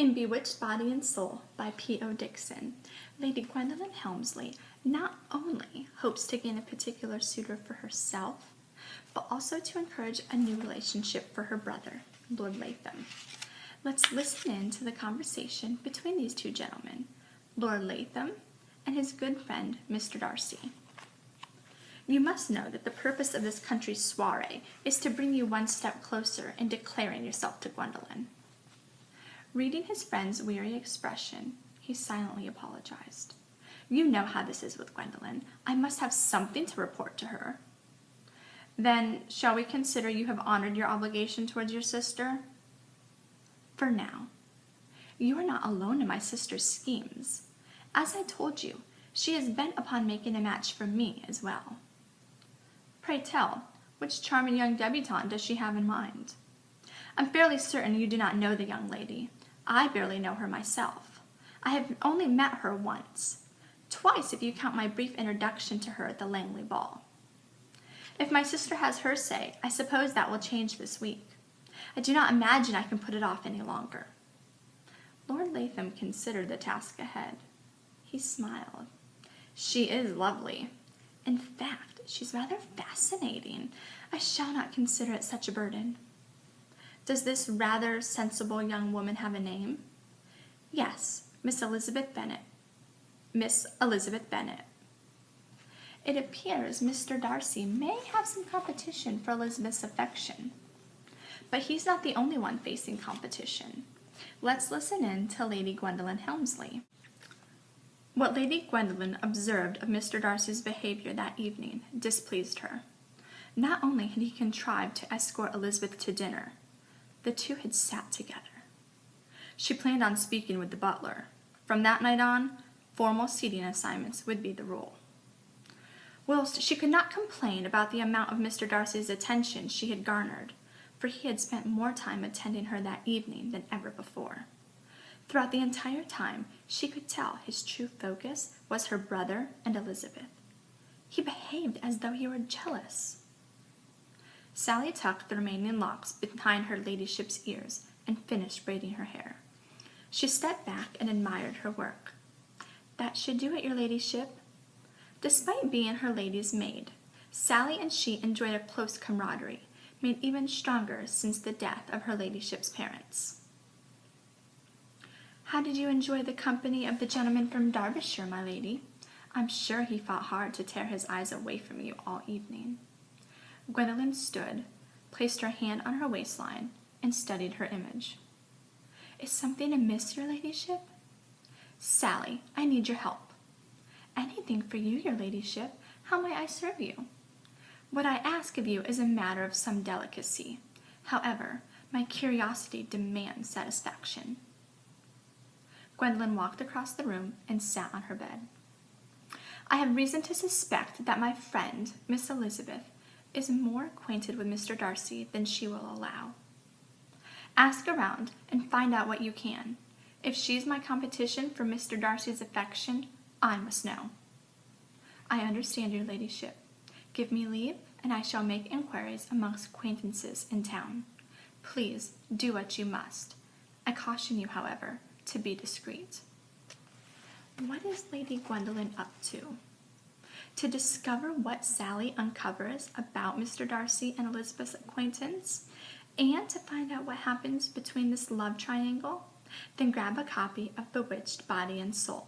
In Bewitched Body and Soul by P.O. Dixon, Lady Gwendolyn Helmsley not only hopes to gain a particular suitor for herself, but also to encourage a new relationship for her brother, Lord Latham. Let's listen in to the conversation between these two gentlemen, Lord Latham and his good friend, Mr. Darcy. You must know that the purpose of this country's soiree is to bring you one step closer in declaring yourself to Gwendolyn. Reading his friend's weary expression, he silently apologized. You know how this is with Gwendolyn. I must have something to report to her. Then, shall we consider you have honored your obligation towards your sister? For now. You are not alone in my sister's schemes. As I told you, she is bent upon making a match for me as well. Pray tell, which charming young debutante does she have in mind? I'm fairly certain you do not know the young lady. I barely know her myself. I have only met her once. Twice if you count my brief introduction to her at the Langley ball. If my sister has her say, I suppose that will change this week. I do not imagine I can put it off any longer. Lord Latham considered the task ahead. He smiled. She is lovely. In fact, she's rather fascinating. I shall not consider it such a burden. Does this rather sensible young woman have a name? Yes, Miss Elizabeth Bennet. Miss Elizabeth Bennet. It appears Mr. Darcy may have some competition for Elizabeth's affection. But he's not the only one facing competition. Let's listen in to Lady Gwendolyn Helmsley. What Lady Gwendolyn observed of Mr. Darcy's behavior that evening displeased her. Not only had he contrived to escort Elizabeth to dinner, the two had sat together. She planned on speaking with the butler. From that night on, formal seating assignments would be the rule. Whilst she could not complain about the amount of Mr. Darcy's attention she had garnered, for he had spent more time attending her that evening than ever before. Throughout the entire time, she could tell his true focus was her brother and Elizabeth. He behaved as though he were jealous. Sally tucked the remaining locks behind her ladyship's ears and finished braiding her hair. She stepped back and admired her work. That should do it, your ladyship. Despite being her lady's maid, Sally and she enjoyed a close camaraderie, made even stronger since the death of her ladyship's parents. How did you enjoy the company of the gentleman from Derbyshire, my lady? I'm sure he fought hard to tear his eyes away from you all evening. Gwendolyn stood, placed her hand on her waistline, and studied her image. Is something amiss, your ladyship? Sally, I need your help. Anything for you, your ladyship. How may I serve you? What I ask of you is a matter of some delicacy. However, my curiosity demands satisfaction. Gwendolyn walked across the room and sat on her bed. I have reason to suspect that my friend, Miss Elizabeth, is more acquainted with Mr. Darcy than she will allow. Ask around and find out what you can. If she's my competition for Mr. Darcy's affection, I must know. I understand, your ladyship. Give me leave, and I shall make inquiries amongst acquaintances in town. Please do what you must. I caution you, however, to be discreet. What is Lady Gwendolyn up to? To discover what Sally uncovers about Mr. Darcy and Elizabeth's acquaintance, and to find out what happens between this love triangle, then grab a copy of Bewitched Body and Soul.